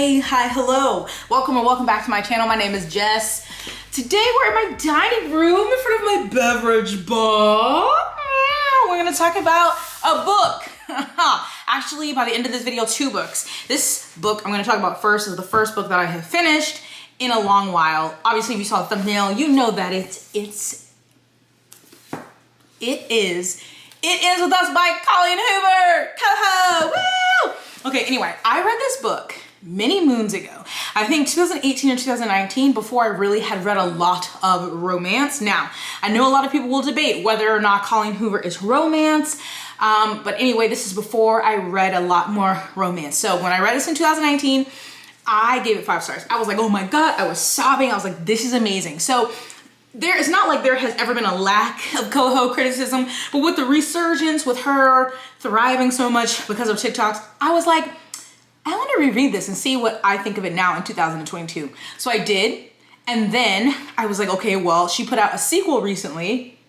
Hey, hi, hello. Welcome or welcome back to my channel. My name is Jess. Today we're in my dining room in front of my beverage bar. We're gonna talk about a book. Actually, by the end of this video, 2 books. This book I'm gonna talk about first is the first book that I have finished in a long while. Obviously, if you saw the thumbnail, you know that it is With Us by Colleen Hoover. Coho, woo! Okay, anyway, I read this book many moons ago. I think 2018 or 2019, before I really had read a lot of romance. Now, I know a lot of people will debate whether or not Colleen Hoover is romance. But anyway, this is before I read a lot more romance. So when I read this in 2019, I gave it 5 stars. I was like, oh my God, I was sobbing. I was like, this is amazing. So it's not like there has ever been a lack of Coho criticism, but with the resurgence, with her thriving so much because of TikToks, I was like, I want to reread this and see what I think of it now in 2022. So I did. And then I was like, okay, well, she put out a sequel recently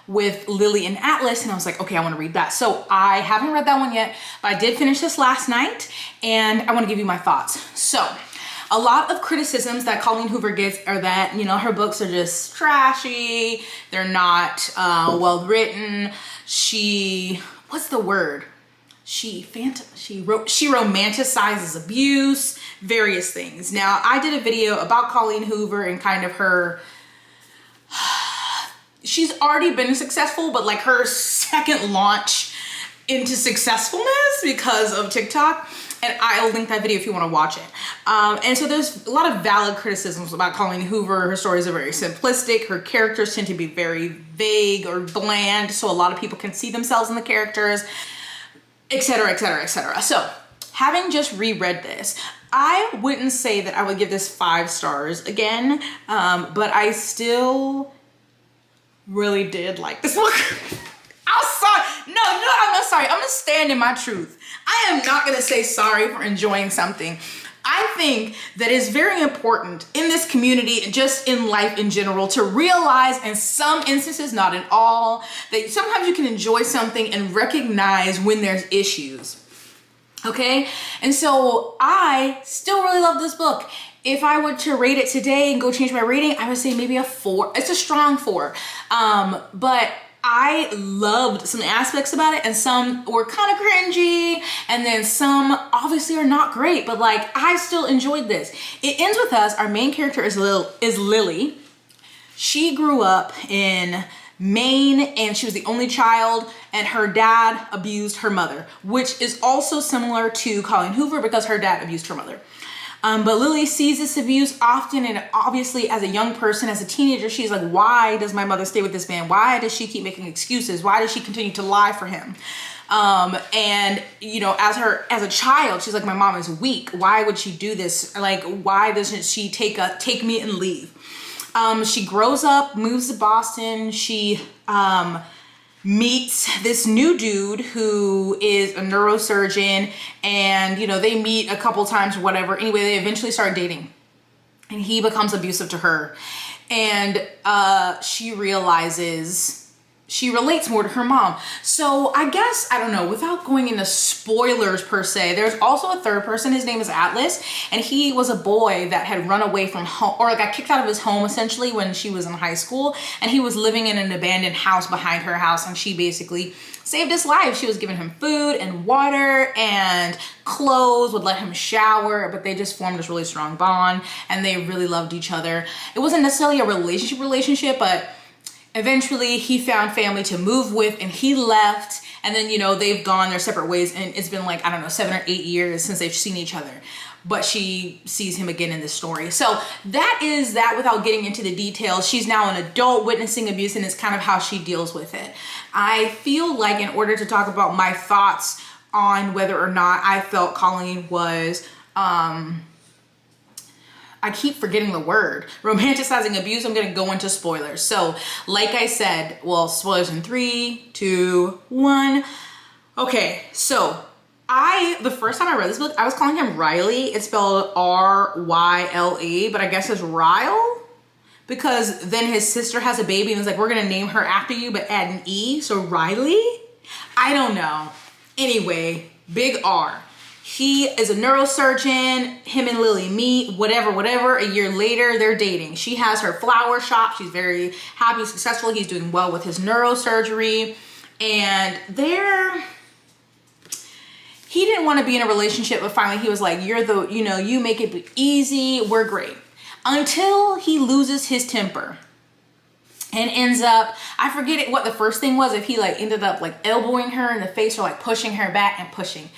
with Lily and Atlas. And I was like, okay, I want to read that. So I haven't read that one yet, but I did finish this last night and I want to give you my thoughts. So a lot of criticisms that Colleen Hoover gets are that, you know, her books are just trashy. They're not well written. What's the word? She romanticizes abuse, various things. Now, I did a video about Colleen Hoover and kind of her, she's already been successful, but like her second launch into successfulness because of TikTok. And I'll link that video if you want to watch it. And so there's a lot of valid criticisms about Colleen Hoover. Her stories are very simplistic. Her characters tend to be very vague or bland, so a lot of people can see themselves in the characters, etc., etc., etc. So, having just reread this, I wouldn't say that I would give this 5 stars again, but I still really did like this book. I'm sorry. No, I'm not sorry. I'm gonna stand in my truth. I am not gonna say sorry for enjoying something. I think that it's very important in this community and just in life in general to realize, in some instances, not in all, that sometimes you can enjoy something and recognize when there's issues. Okay? And so I still really love this book. If I were to rate it today and go change my rating, I would say maybe a 4. It's a strong 4. But I loved some aspects about it, and some were kind of cringy, and then some obviously are not great, but like I still enjoyed this. It ends with us. Our main character is Lily. She grew up in Maine and she was the only child, and her dad abused her mother, which is also similar to Colleen Hoover because her dad abused her mother. But Lily sees this abuse often, and obviously as a young person, as a teenager, she's like, why does my mother stay with this man? Why does she keep making excuses? Why does she continue to lie for him? And you know, as a child, she's like, my mom is weak. Why would she do this? Like, why doesn't she take me and leave? She grows up, moves to Boston. She meets this new dude who is a neurosurgeon, and you know, they meet a couple times or whatever. Anyway, they eventually start dating and he becomes abusive to her, and she realizes she relates more to her mom. So I guess, I don't know, without going into spoilers per se, there's also a third person. His name is Atlas, and he was a boy that had run away from home, or got kicked out of his home essentially when she was in high school, and he was living in an abandoned house behind her house, and she basically saved his life. She was giving him food and water and clothes, would let him shower, but they just formed this really strong bond, and they really loved each other. It wasn't necessarily a relationship, but eventually he found family to move with, and he left, and then, you know, they've gone their separate ways, and it's been like, I don't know, 7 or 8 years since they've seen each other, but she sees him again in this story. So that is that without getting into the details. She's now an adult witnessing abuse, and it's kind of how she deals with it. I feel like in order to talk about my thoughts on whether or not I felt Colleen was, I keep forgetting the word, romanticizing abuse, I'm gonna go into spoilers. So like I said, well, spoilers in 3, 2, 1. Okay, so the first time I read this book, I was calling him Riley. It's spelled R-Y-L-E, but I guess it's Ryle, because then his sister has a baby and it's like, we're gonna name her after you, but add an E, so Riley? I don't know. Anyway, big R. He is a neurosurgeon. Him and Lily meet, whatever. A year later, they're dating. She has her flower shop. She's very happy, successful. He's doing well with his neurosurgery. And he didn't want to be in a relationship, but finally he was like, you make it easy. We're great. Until he loses his temper and ends up, I forget what the first thing was, if he like ended up like elbowing her in the face or like pushing her back and pushing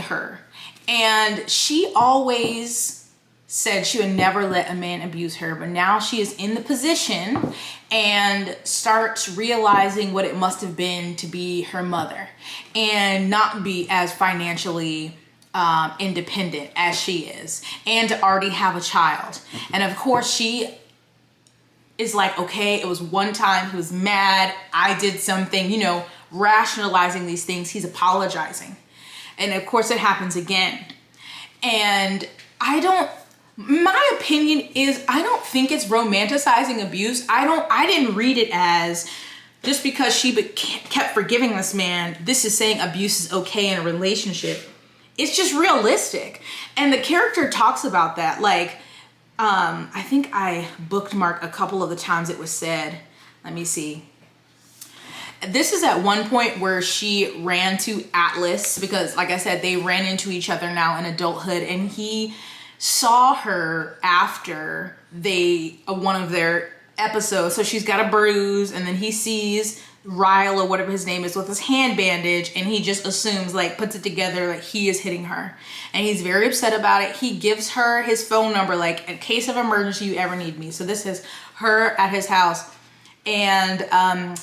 her. And she always said she would never let a man abuse her, but now she is in the position and starts realizing what it must have been to be her mother and not be as financially independent as she is, and to already have a child. And of course she is like, okay, it was one time, he was mad, I did something, rationalizing these things, he's apologizing. And of course it happens again. And my opinion is, I don't think it's romanticizing abuse. I didn't read it as, just because she kept forgiving this man, this is saying abuse is okay in a relationship. It's just realistic. And the character talks about that. Like, I think I bookmarked a couple of the times it was said. Let me see. This is at one point where she ran to Atlas because, like I said, they ran into each other now in adulthood, and he saw her after one of their episodes. So she's got a bruise, and then he sees Ryle or whatever his name is with his hand bandage, and he just assumes, like, puts it together like he is hitting her, and he's very upset about it. He gives her his phone number, like, in case of emergency, you ever need me. So this is her at his house. And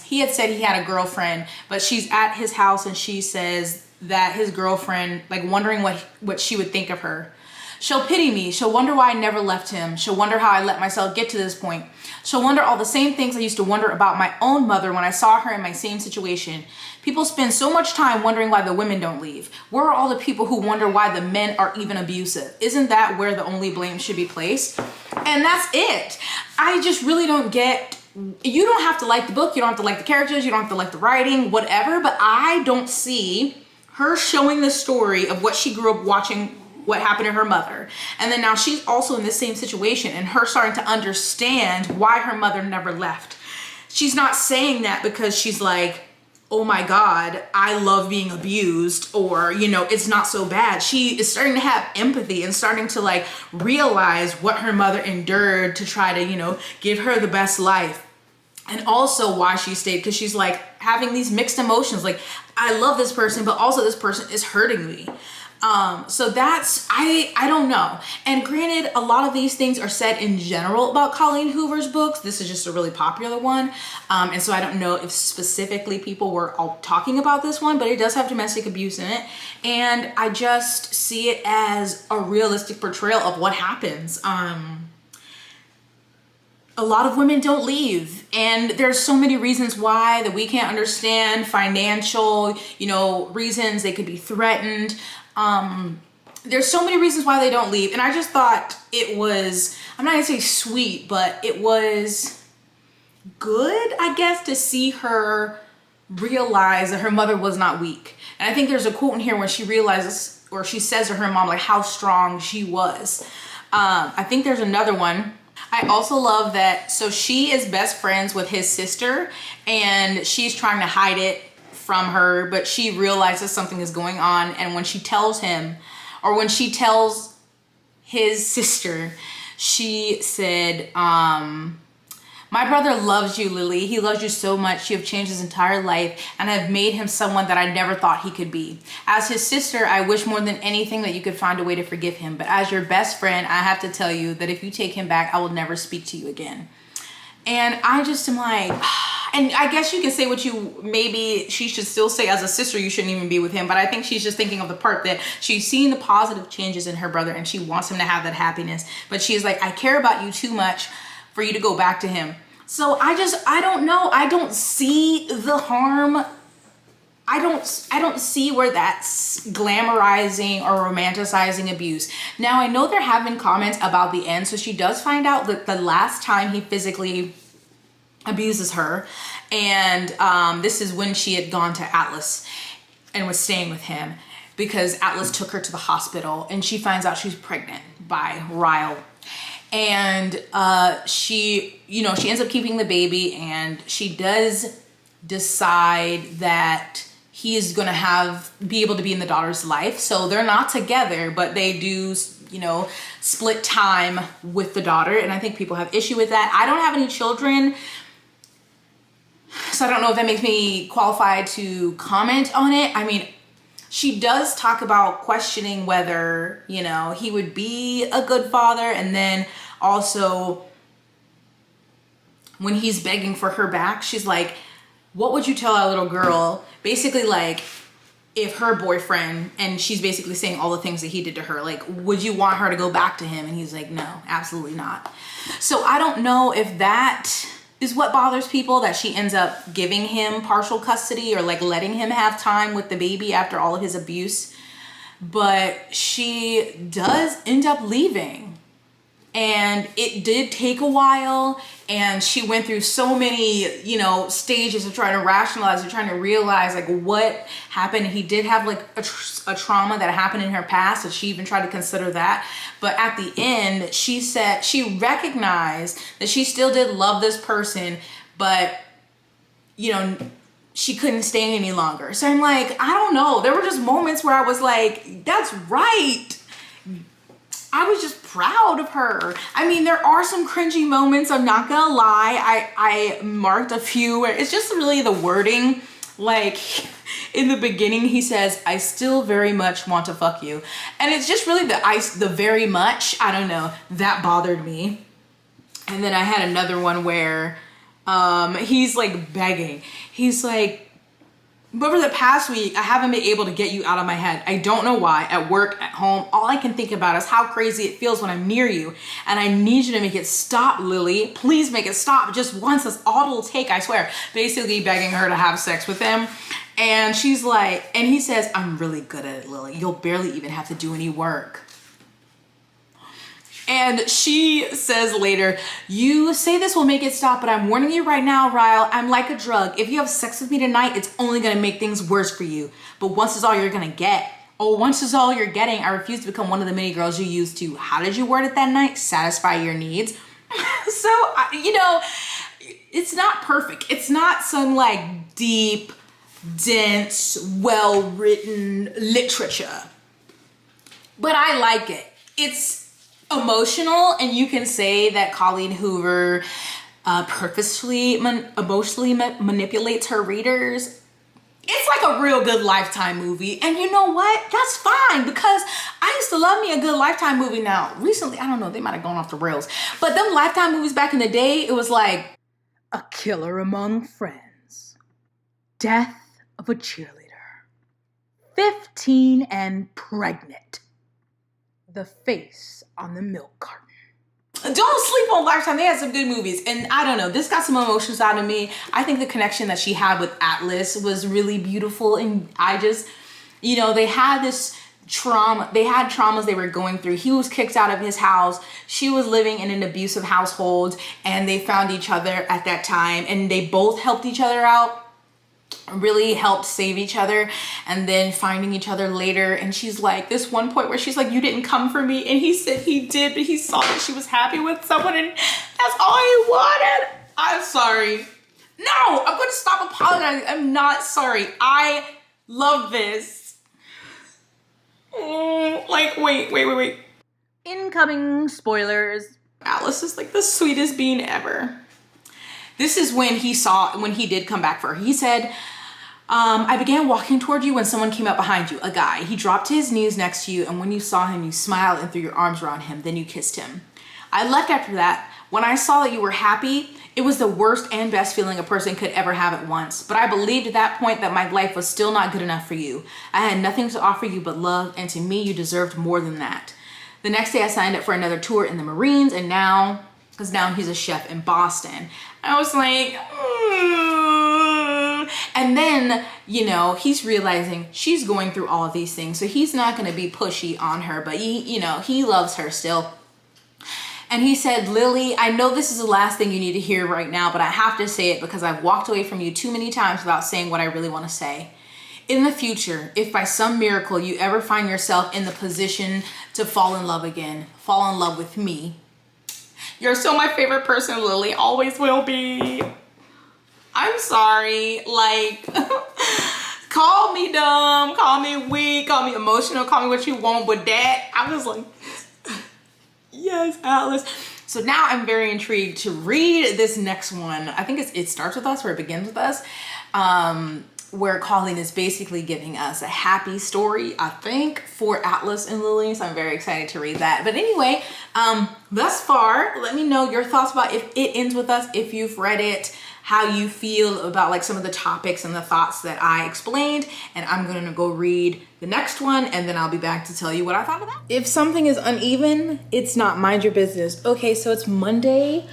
he had said he had a girlfriend, but she's at his house and she says that his girlfriend, like, wondering what she would think of her. She'll pity me. She'll wonder why I never left him. She'll wonder how I let myself get to this point. She'll wonder all the same things I used to wonder about my own mother when I saw her in my same situation. People spend so much time wondering why the women don't leave. Where are all the people who wonder why the men are even abusive? Isn't that where the only blame should be placed? And that's it. I just really don't get... You don't have to like the book, you don't have to like the characters, you don't have to like the writing, whatever, but I don't see her showing the story of what she grew up watching, what happened to her mother. And then now she's also in the same situation, and her starting to understand why her mother never left. She's not saying that because she's like, oh my God, I love being abused, or, it's not so bad. She is starting to have empathy and starting to, like, realize what her mother endured to try to, give her the best life. And also why she stayed, because she's like having these mixed emotions. Like, I love this person, but also this person is hurting me. So that's, I don't know. And granted, a lot of these things are said in general about Colleen Hoover's books. This is just a really popular one. And so I don't know if specifically people were all talking about this one, but it does have domestic abuse in it. And I just see it as a realistic portrayal of what happens. A lot of women don't leave, and there's so many reasons why that we can't understand. Financial, reasons. They could be threatened. There's so many reasons why they don't leave. And I just thought it was, I'm not gonna say sweet, but it was good, I guess, to see her realize that her mother was not weak. And I think there's a quote in here when she realizes, or she says to her mom, like, how strong she was. I think there's another one. I also love that, so she is best friends with his sister, and she's trying to hide it from her, but she realizes something is going on. And when she tells him, or when she tells his sister, she said, my brother loves you, Lily. He loves you so much. You have changed his entire life and have made him someone that I never thought he could be. As his sister, I wish more than anything that you could find a way to forgive him. But as your best friend, I have to tell you that if you take him back, I will never speak to you again. And I just am like, and I guess you can say what maybe she should still say as a sister, you shouldn't even be with him. But I think she's just thinking of the part that she's seeing the positive changes in her brother and she wants him to have that happiness. But she's like, I care about you too much for you to go back to him. So I don't know. I don't see the harm. I don't see where that's glamorizing or romanticizing abuse. Now, I know there have been comments about the end. So she does find out that the last time he physically abuses her, and this is when she had gone to Atlas and was staying with him. because Atlas took her to the hospital and she finds out she's pregnant by Ryle. And she ends up keeping the baby, and she does decide that he is going to be able to be in the daughter's life. So they're not together, but they do, split time with the daughter. And I think people have issue with that. I don't have any children, so I don't know if that makes me qualified to comment on it. I mean, she does talk about questioning whether, he would be a good father. And then also when he's begging for her back, she's like, what would you tell a little girl? Basically, like, if her boyfriend, and she's basically saying all the things that he did to her, like, would you want her to go back to him? And he's like, no, absolutely not. So I don't know if that is what bothers people, that she ends up giving him partial custody or like letting him have time with the baby after all of his abuse. But she does end up leaving. And it did take a while, and she went through so many, stages of trying to rationalize and trying to realize like what happened. He did have like a trauma that happened in her past, and she even tried to consider that. But at the end, she said she recognized that she still did love this person, but she couldn't stay any longer. So I'm like, I don't know. There were just moments where I was like, that's right. I was just proud of her. I mean, there are some cringy moments, I'm not gonna lie. I marked a few where it's just really the wording. Like in the beginning, he says, I still very much want to fuck you. And it's just really the very much, I don't know, that bothered me. And then I had another one where he's like begging. He's like, but for the past week, I haven't been able to get you out of my head. I don't know why. At work, at home, all I can think about is how crazy it feels when I'm near you. And I need you to make it stop, Lily. Please make it stop. Just once. That's all it'll take, I swear. Basically begging her to have sex with him. And she's like, and he says, I'm really good at it, Lily. You'll barely even have to do any work. And she says later, you say this will make it stop, but I'm warning you right now, Ryle, I'm like a drug. If you have sex with me tonight, it's only gonna make things worse for you. But once is all you're gonna get. Oh, once is all you're getting. I refuse to become one of the many girls you used to. How did you word it that night? Satisfy your needs. So, it's not perfect. It's not some like deep, dense, well-written literature. But I like it. It's emotional, and you can say that Colleen Hoover purposefully emotionally manipulates her readers. It's like a real good Lifetime movie, and you know what? That's fine, because I used to love me a good Lifetime movie. Now, recently, I don't know, they might have gone off the rails, but them Lifetime movies back in the day, it was like A Killer Among Friends, Death of a Cheerleader, 15 and Pregnant, The Face on the Milk Carton. Don't sleep on Lifetime. They had some good movies. And I don't know, this got some emotions out of me. I think the connection that she had with Atlas was really beautiful. And I just, they had this trauma. They had traumas they were going through. He was kicked out of his house. She was living in an abusive household. And they found each other at that time. And they both helped each other out. Really helped save each other, and then finding each other later. And she's like, this one point where she's like, you didn't come for me, and he said he did, but he saw that she was happy with someone, and that's all he wanted. I'm sorry. No, I'm gonna stop apologizing. I'm not sorry. I love this. Wait. Incoming spoilers. Alice is like the sweetest being ever. This is when he did come back for her. He said, I began walking toward you when someone came up behind you, a guy. He dropped to his knees next to you, and when you saw him, you smiled and threw your arms around him. Then you kissed him. I left after that. When I saw that you were happy, it was the worst and best feeling a person could ever have at once. But I believed at that point that my life was still not good enough for you. I had nothing to offer you but love, and to me, you deserved more than that. The next day, I signed up for another tour in the Marines, and now he's a chef in Boston. I was like, And then, he's realizing she's going through all of these things. So he's not going to be pushy on her, but he loves her still. And he said, Lily, I know this is the last thing you need to hear right now, but I have to say it because I've walked away from you too many times without saying what I really want to say. In the future, if by some miracle you ever find yourself in the position to fall in love again, fall in love with me, you're still my favorite person, Lily. Always will be. I'm sorry. Like, call me dumb, call me weak, call me emotional, call me what you want, but that, I was like, yes, Atlas. So now I'm very intrigued to read this next one. I think it starts with us, or it begins with us, where Colleen is basically giving us a happy story, I think, for Atlas and Lily. So I'm very excited to read that. But anyway, thus far, let me know your thoughts about if it ends with us, if you've read it, how you feel about like some of the topics and the thoughts that I explained. And I'm gonna go read the next one, and then I'll be back to tell you what I thought of that. If something is uneven, it's not, mind your business. Okay, so it's Monday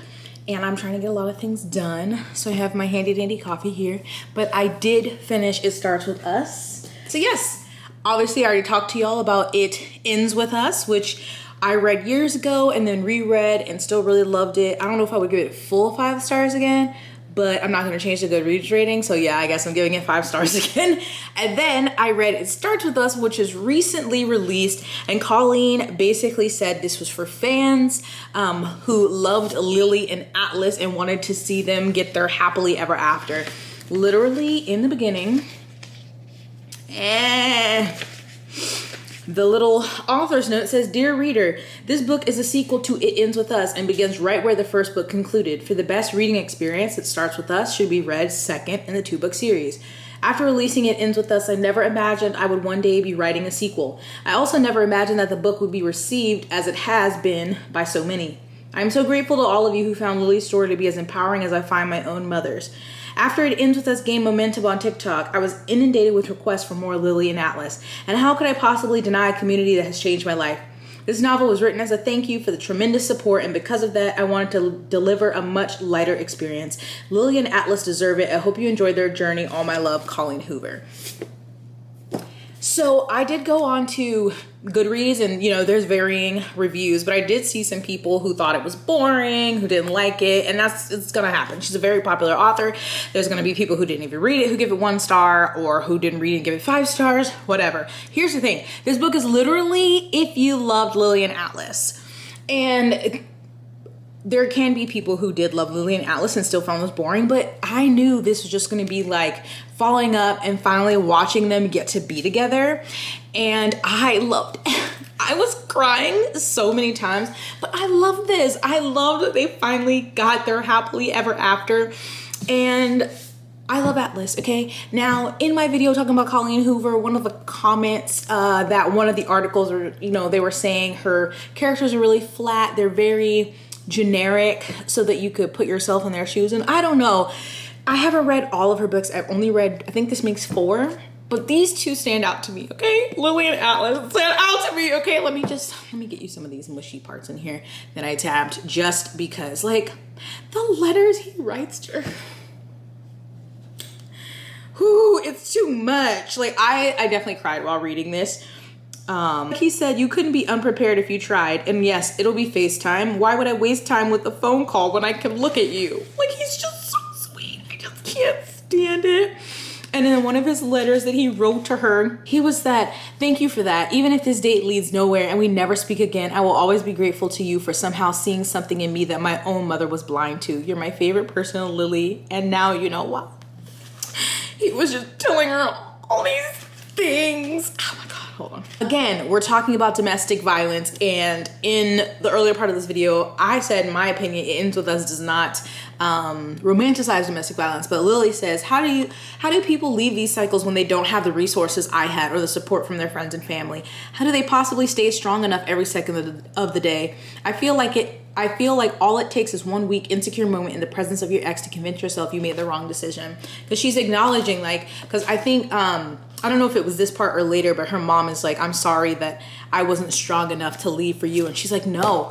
and I'm trying to get a lot of things done. So I have my handy dandy coffee here, but I did finish It Starts With Us. So yes, obviously I already talked to y'all about It Ends With Us, which I read years ago and then reread and still really loved it. I don't know if I would give it full 5 stars again, but I'm not gonna change the Goodreads rating. So yeah, I guess I'm giving it 5 stars again. And then I read It Starts With Us, which is recently released. And Colleen basically said this was for fans who loved Lily and Atlas and wanted to see them get their happily ever after. Literally in the beginning, the little author's note says, "Dear reader, this book is a sequel to It Ends With Us and begins right where the first book concluded. For the best reading experience, It Starts With Us should be read second in the 2-book series. After releasing It Ends With Us, I never imagined I would one day be writing a sequel. I also never imagined that the book would be received as it has been by so many. I'm so grateful to all of you who found Lily's story to be as empowering as I find my own mother's. After It Ends With Us gained momentum on TikTok, I was inundated with requests for more Lily and Atlas. And how could I possibly deny a community that has changed my life? This novel was written as a thank you for the tremendous support, and because of that, I wanted to deliver a much lighter experience. Lily and Atlas deserve it. I hope you enjoyed their journey. All my love, Colleen Hoover." So I did go on to Goodreads, and there's varying reviews, but I did see some people who thought it was boring, who didn't like it, and it's gonna happen. She's a very popular author. There's gonna be people who didn't even read it who give it 1 star, or who didn't read it and give it 5 stars, whatever. Here's the thing. This book is literally if you loved Lily and Atlas. And there can be people who did love Lily and Atlas and still found this boring, but I knew this was just gonna be like following up and finally watching them get to be together. And I loved it. I was crying so many times, but I love this. I love that they finally got their happily ever after. And I love Atlas, okay? Now, in my video talking about Colleen Hoover, one of the comments that one of the articles, or they were saying her characters are really flat. They're very generic, so that you could put yourself in their shoes. And I don't know, I haven't read all of her books. I've only read, I think this makes 4, but these 2 stand out to me, okay? Lily and Atlas stand out to me, okay? Let me get you some of these mushy parts in here that I tabbed, just because, like, the letters he writes to her. Whew, it's too much. Like, I definitely cried while reading this. He said, "You couldn't be unprepared if you tried. And yes, it'll be FaceTime. Why would I waste time with a phone call when I can look at you?" Like, he's just so sweet. I just can't stand it. And in one of his letters that he wrote to her, he was that, "Thank you for that. Even if this date leads nowhere and we never speak again, I will always be grateful to you for somehow seeing something in me that my own mother was blind to. You're my favorite person, Lily. And now you know what." He was just telling her all these things. Oh my God. Hold on. Again, we're talking about domestic violence, and in the earlier part of this video, I said, in my opinion, It Ends With Us does not romanticize domestic violence. But Lily says, how do people leave these cycles when they don't have the resources I had or the support from their friends and family? How do they possibly stay strong enough every second of the day? I feel like all it takes is 1 week insecure moment in the presence of your ex to convince yourself you made the wrong decision. Because she's acknowledging, like, because I think, I don't know if it was this part or later, but her mom is like, "I'm sorry that I wasn't strong enough to leave for you." And she's like, "No,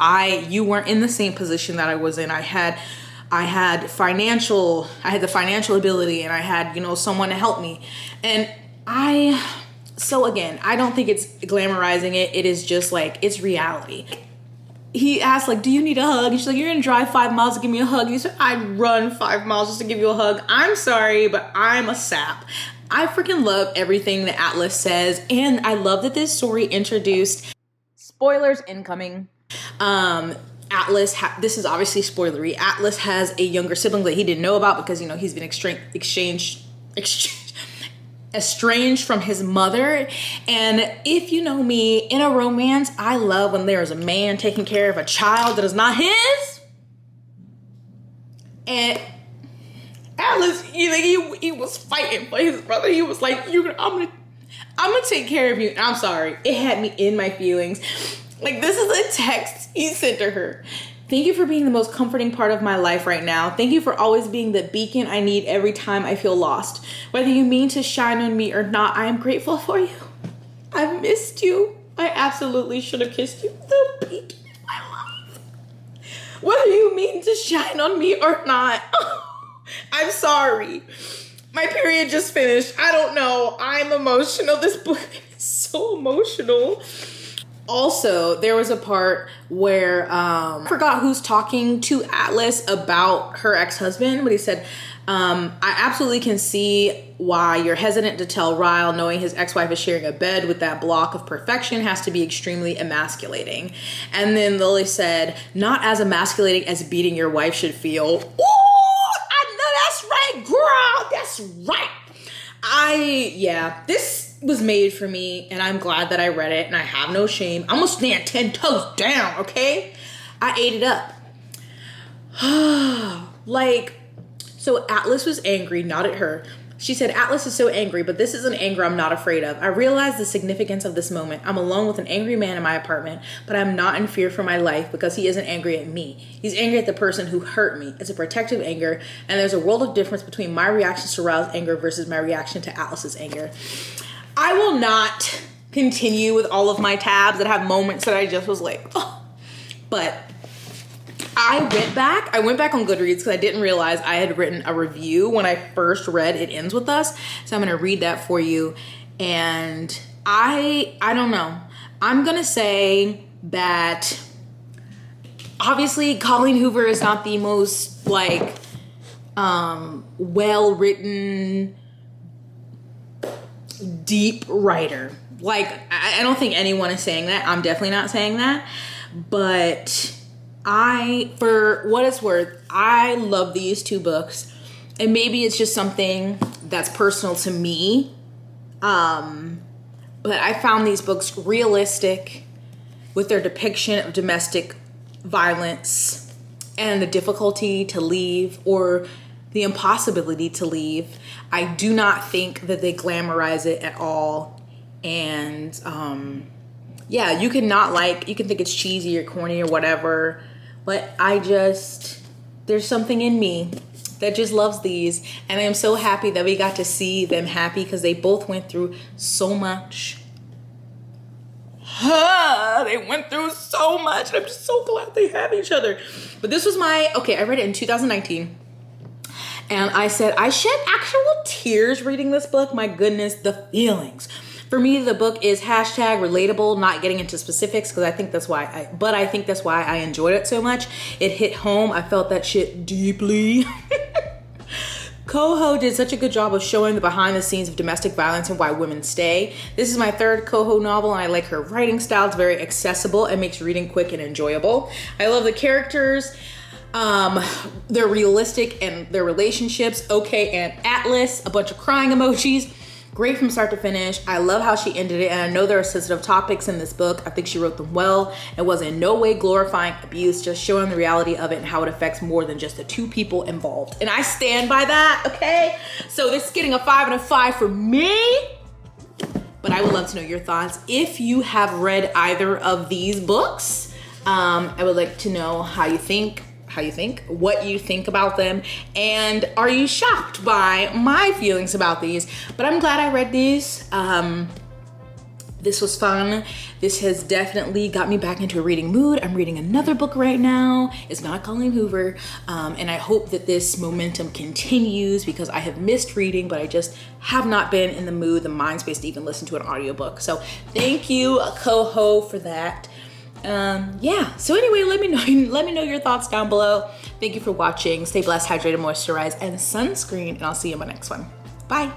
you weren't in the same position that I was in. I had the financial ability, and I had, someone to help me." And so again, I don't think it's glamorizing it. It is just like, it's reality. He asked, like, "Do you need a hug?" And she's like, "You're gonna drive 5 miles to give me a hug." He said, "I'd run 5 miles just to give you a hug." I'm sorry, but I'm a sap. I freaking love everything that Atlas says, and I love that this story introduced spoilers incoming. Atlas, this is obviously spoilery. Atlas has a younger sibling that he didn't know about because, you know, he's been estranged from his mother. And if you know me, in a romance, I love when there is a man taking care of a child that is not his. And Atlas, he was fighting for his brother. He was like, I'm gonna take care of you. And I'm sorry, it had me in my feelings. Like, this is a text he sent to her. Thank you for being the most comforting part of my life right now. Thank you for always being the beacon I need every time I feel lost. Whether you mean to shine on me or not, I am grateful for you. I've missed you. I absolutely should have kissed you. The beacon in my life. Whether you mean to shine on me or not. I'm sorry. My period just finished. I don't know. I'm emotional. This book is so emotional. Also, there was a part where I forgot who's talking to Atlas about her ex-husband, but he said, I absolutely can see why you're hesitant to tell Ryle. Knowing his ex-wife is sharing a bed with that block of perfection has to be extremely emasculating. And then Lily said, not as emasculating as beating your wife should feel. Ooh, I know that's right, girl. That's right. This was made for me, and I'm glad that I read it, and I have no shame. I'm gonna stand 10 toes down, okay? I ate it up. So Atlas was angry, not at her. She said, Atlas is so angry, but this is an anger I'm not afraid of. I realize the significance of this moment. I'm alone with an angry man in my apartment, but I'm not in fear for my life because he isn't angry at me. He's angry at the person who hurt me. It's a protective anger, and there's a world of difference between my reactions to Ryle's anger versus my reaction to Atlas's anger. I will not continue with all of my tabs that have moments that I just was like, oh. But I went back on Goodreads because I didn't realize I had written a review when I first read It Ends With Us. So I'm going to read that for you. And I don't know. I'm going to say that obviously Colleen Hoover is not the most well-written, deep writer. I don't think anyone is saying that. I'm definitely not saying that. But for what it's worth, I love these two books. And maybe it's just something that's personal to me. But I found these books realistic with their depiction of domestic violence and the difficulty to leave or the impossibility to leave. I do not think that they glamorize it at all. And you can think it's cheesy or corny or whatever, but there's something in me that just loves these. And I am so happy that we got to see them happy because they both went through so much. They went through so much. And I'm just so glad they have each other. But this was I read it in 2019. And I said, I shed actual tears reading this book. My goodness, the feelings. For me, the book is #relatable, not getting into specifics because I think that's why I enjoyed it so much. It hit home. I felt that shit deeply. Coho did such a good job of showing the behind the scenes of domestic violence and why women stay. This is my third Coho novel, and I like her writing style. It's very accessible and makes reading quick and enjoyable. I love the characters. They're realistic and their relationships. Okay, and Atlas, a bunch of crying emojis. Great from start to finish. I love how she ended it, and I know there are sensitive topics in this book. I think she wrote them well. It was in no way glorifying abuse, just showing the reality of it and how it affects more than just the two people involved. And I stand by that, okay? So this is getting a 5 and a 5 for me. But I would love to know your thoughts. If you have read either of these books, I would like to know what you think about them, and are you shocked by my feelings about these? But I'm glad I read these. This was fun. This has definitely got me back into a reading mood. I'm reading another book right now. It's not Colleen Hoover, and I hope that this momentum continues because I have missed reading, but I just have not been in the mood, the mind space to even listen to an audiobook. So thank you, Coho, for that. So anyway, let me know your thoughts down below. Thank you for watching. Stay blessed, hydrated, moisturized, and sunscreen, and I'll see you in my next one. Bye.